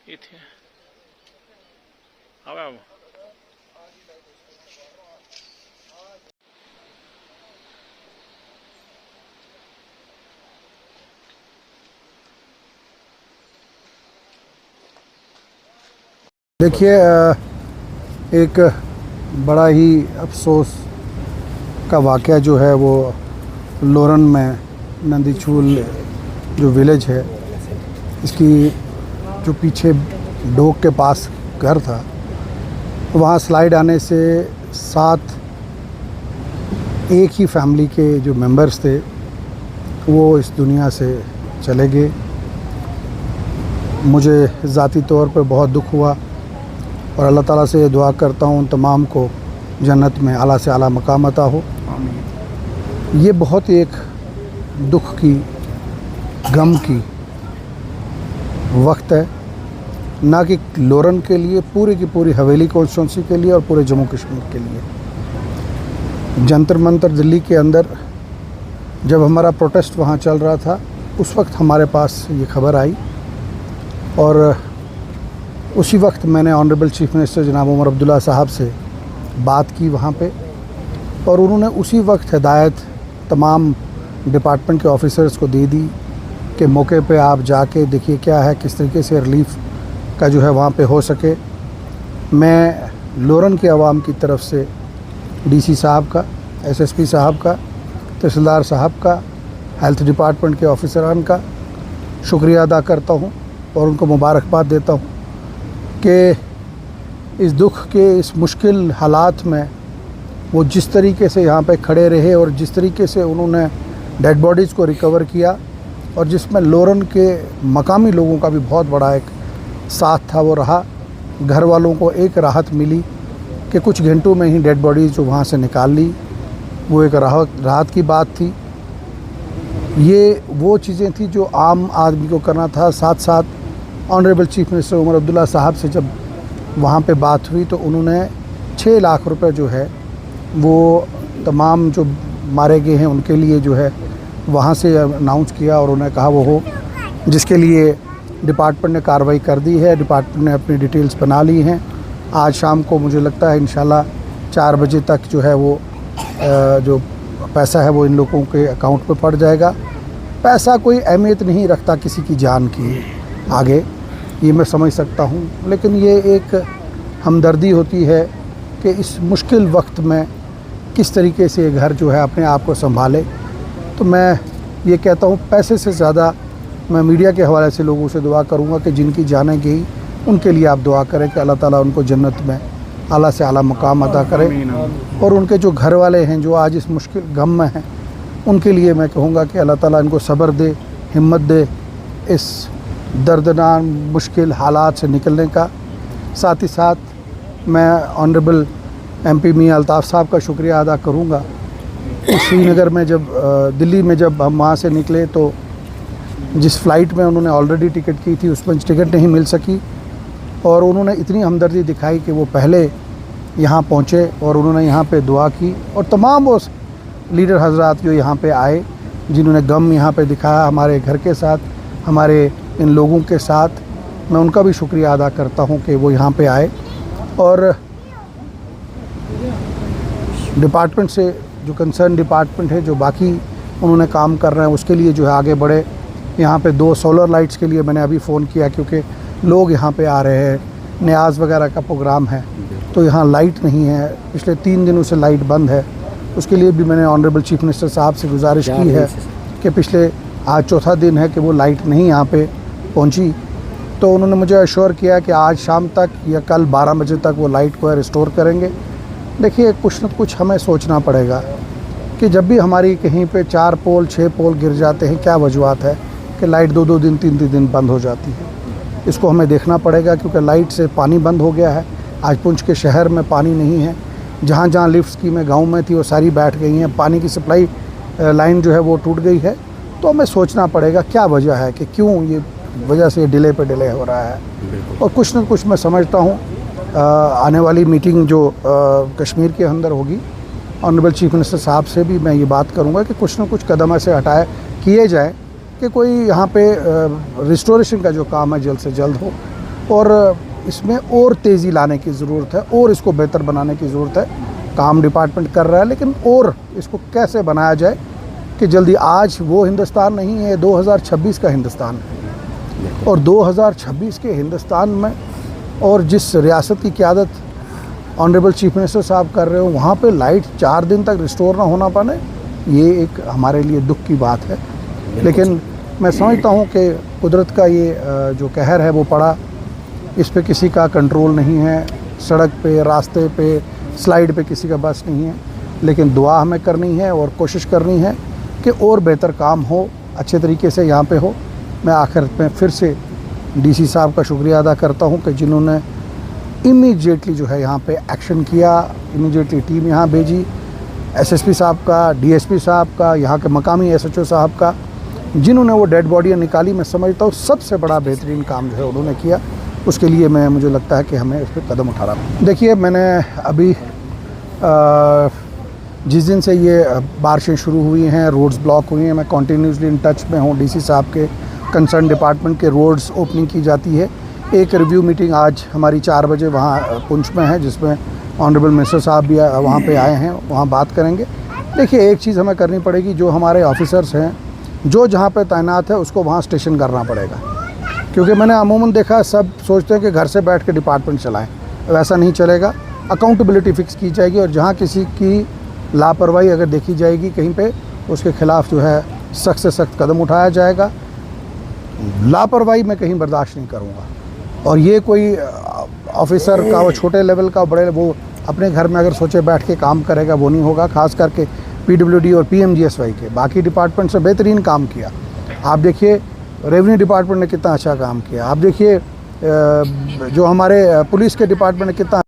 इथे आवा देखिए, एक बड़ा ही अफसोस का वाक़या जो है वो लोरन में नंदीछूल जो विलेज है, इसकी जो पीछे डोक के पास घर था, वहाँ स्लाइड आने से 7 एक ही फैमिली के जो मेंबर्स थे वो इस दुनिया से चले गए। मुझे ज़ाती तौर पर बहुत दुख हुआ और अल्लाह ताला से दुआ करता हूँ उन तमाम को जन्नत में आला से आला मकाम अता हो। ये बहुत एक दुख की, गम की वक्त है, ना कि लोरन के लिए, पूरी की पूरी हवेली कॉन्स्टिट्यूंसी के लिए और पूरे जम्मू कश्मीर के लिए। जंतर मंतर दिल्ली के अंदर जब हमारा प्रोटेस्ट वहाँ चल रहा था, उस वक्त हमारे पास ये खबर आई और उसी वक्त मैंने ऑनरेबल चीफ मिनिस्टर जनाब उमर अब्दुल्ला साहब से बात की वहाँ पे, और उन्होंने उसी वक्त हिदायत तमाम डिपार्टमेंट के ऑफिसर्स को दे दी कि मौके पे आप जाके देखिए क्या है, किस तरीके से रिलीफ का जो है वहाँ पे हो सके। मैं लोरन के अवाम की तरफ से डीसी साहब का, एसएसपी साहब का, तहसीलदार साहब का, हेल्थ डिपार्टमेंट के ऑफिसरान का शुक्रिया अदा करता हूँ और उनको मुबारकबाद देता हूँ कि इस दुख के, इस मुश्किल हालात में वो जिस तरीके से यहाँ पे खड़े रहे और जिस तरीके से उन्होंने डेड बॉडीज़ को रिकवर किया, और जिसमें लोरन के मकामी लोगों का भी बहुत बड़ा एक साथ था, वो रहा। घर वालों को एक राहत मिली कि कुछ घंटों में ही डेड बॉडीज़ जो वहाँ से निकाल ली, वो एक राहत की बात थी। ये वो चीज़ें थी जो आम आदमी को करना था। साथ साथ honourable chief minister Omar Abdullah sahab से जब वहाँ पे बात हुई तो उन्होंने 6 लाख रुपए जो है वो तमाम जो मारे गए हैं उनके लिए जो है वहाँ से अनाउंस किया, और उन्होंने कहा वो हो, जिसके लिए डिपार्टमेंट ने कार्रवाई कर दी है। डिपार्टमेंट ने अपनी डिटेल्स बना ली हैं। आज शाम को मुझे लगता है इंशाल्लाह 4 बजे तक जो है वो जो पैसा है वो इन लोगों के अकाउंट पे पड़ जाएगा। पैसा कोई अहमियत नहीं रखता किसी की जान की आगे, ये मैं समझ सकता हूँ, लेकिन ये एक हमदर्दी होती है कि इस मुश्किल वक्त में किस तरीके से घर जो है अपने आप को संभाले। तो मैं ये कहता हूँ, पैसे से ज़्यादा मैं मीडिया के हवाले से लोगों से दुआ करूँगा कि जिनकी जानें गई उनके लिए आप दुआ करें कि अल्लाह ताला उनको जन्नत में आला से आला मकाम अता करे, और उनके जो घर वाले हैं जो आज इस मुश्किल गम में हैं, उनके लिए मैं कहूँगा कि अल्लाह ताला इनको सब्र दे, हिम्मत दे इस दर्दनाक मुश्किल हालात से निकलने का। साथ ही साथ मैं ऑनरेबल एमपी मियां अल्ताफ़ साहब का शुक्रिया अदा करूँगा। श्रीनगर में जब दिल्ली में जब हम वहाँ से निकले तो जिस फ़्लाइट में उन्होंने ऑलरेडी टिकट की थी उसमें टिकट नहीं मिल सकी, और उन्होंने इतनी हमदर्दी दिखाई कि वो पहले यहाँ पहुँचे और उन्होंने यहाँ पे दुआ की, और तमाम वो लीडर हजरात जो यहाँ पे आए जिन्होंने गम यहाँ पे दिखाया हमारे घर के साथ, हमारे इन लोगों के साथ, मैं उनका भी शुक्रिया अदा करता हूँ कि वो यहाँ पे आए। और डिपार्टमेंट से जो कंसर्न डिपार्टमेंट है जो बाकी उन्होंने काम कर रहे हैं उसके लिए जो है आगे बढ़े। यहाँ पे 2 सोलर लाइट्स के लिए मैंने अभी फ़ोन किया, क्योंकि लोग यहाँ पे आ रहे हैं, न्याज वगैरह का प्रोग्राम है, तो यहाँ लाइट नहीं है। पिछले 3 दिनों से लाइट बंद है, उसके लिए भी मैंने ऑनरेबल चीफ मिनिस्टर साहब से गुजारिश की है कि पिछले आज चौथा दिन है कि वो लाइट नहीं यहाँ पे पहुँची, तो उन्होंने मुझे अश्योर किया कि आज शाम तक या कल 12 बजे तक वो लाइट को रिस्टोर करेंगे। देखिए, कुछ न कुछ हमें सोचना पड़ेगा कि जब भी हमारी कहीं पे 4 पोल 6 पोल गिर जाते हैं, क्या वजूहत है कि लाइट 2-2 दिन 3-3 दिन बंद हो जाती है। इसको हमें देखना पड़ेगा, क्योंकि लाइट से पानी बंद हो गया है। आज पुंछ के शहर में पानी नहीं है, जहाँ जहाँ लिफ्ट की में गाँव में थी वो सारी बैठ गई हैं, पानी की सप्लाई लाइन जो है वो टूट गई है। तो हमें सोचना पड़ेगा क्या वजह है कि क्यों ये वजह से डिले पे डिले हो रहा है। और कुछ न कुछ मैं समझता हूँ आने वाली मीटिंग जो कश्मीर के अंदर होगी, ऑनरेबल चीफ मिनिस्टर साहब से भी मैं ये बात करूँगा कि कुछ न कुछ कदम ऐसे हटाए किए जाए कि कोई यहाँ पे रिस्टोरेशन का जो काम है जल्द से जल्द हो, और इसमें और तेज़ी लाने की ज़रूरत है और इसको बेहतर बनाने की ज़रूरत है। काम डिपार्टमेंट कर रहा है, लेकिन और इसको कैसे बनाया जाए कि जल्दी, आज वो हिंदुस्तान नहीं है, 2026 का हिंदुस्तान है। और 2026 के हिंदुस्तान में और जिस रियासत की क़यादत ऑनरेबल चीफ मिनिस्टर साहब कर रहे हो, वहाँ पे लाइट 4 दिन तक रिस्टोर ना होना पाने, ये एक हमारे लिए दुख की बात है। लेकिन मैं समझता हूँ कि कुदरत का ये जो कहर है वो पड़ा, इस पे किसी का कंट्रोल नहीं है। सड़क पे, रास्ते पे, स्लाइड पे किसी का बस नहीं है, लेकिन दुआ हमें करनी है और कोशिश करनी है कि और बेहतर काम हो, अच्छे तरीके से यहाँ पे हो। मैं आखिर में फिर से डीसी साहब का शुक्रिया अदा करता हूँ कि जिन्होंने इमीडिएटली जो है यहाँ पे एक्शन किया, इमीडिएटली टीम यहाँ भेजी, एसएसपी साहब का, डीएसपी साहब का, यहाँ के मकामी एसएचओ साहब का, जिन्होंने वो डेड बॉडियाँ निकाली। मैं समझता हूँ सबसे बड़ा बेहतरीन काम जो है उन्होंने किया। उसके लिए मुझे लगता है कि हमें उस पर कदम उठाना। देखिए, मैंने अभी जिस दिन से ये बारिशें शुरू हुई हैं, रोड्स ब्लॉक हुई हैं, मैं कंटिन्यूसली इन टच में हूँ डीसी साहब के, कंसर्न डिपार्टमेंट के। रोड्स ओपनिंग की जाती है। एक रिव्यू मीटिंग आज हमारी 4 बजे वहाँ पुंछ में है, जिसमें ऑनरेबल मिनिस्टर साहब भी वहाँ पे आए हैं, वहाँ बात करेंगे। देखिए, एक चीज़ हमें करनी पड़ेगी, जो हमारे ऑफिसर्स हैं जो जहाँ पे तैनात है उसको वहाँ स्टेशन करना पड़ेगा, क्योंकि मैंने अमूमन देखा सब सोचते हैं कि घर से बैठ के डिपार्टमेंट चलाएं, वैसा नहीं चलेगा। अकाउंटेबिलिटी फ़िक्स की जाएगी और जहाँ किसी की लापरवाही अगर देखी जाएगी कहीं पे, उसके ख़िलाफ़ जो है सख्त से सख्त कदम उठाया जाएगा। लापरवाही मैं कहीं बर्दाश्त नहीं करूँगा। और ये कोई ऑफिसर का, वो छोटे लेवल का, बड़े, वो अपने घर में अगर सोचे बैठ के काम करेगा वो नहीं होगा। ख़ास करके पीडब्ल्यूडी और पीएमजीएसवाई के, बाकी डिपार्टमेंट से बेहतरीन काम किया। आप देखिए रेवेन्यू डिपार्टमेंट ने कितना अच्छा काम किया। आप देखिए जो हमारे पुलिस के डिपार्टमेंट ने कितना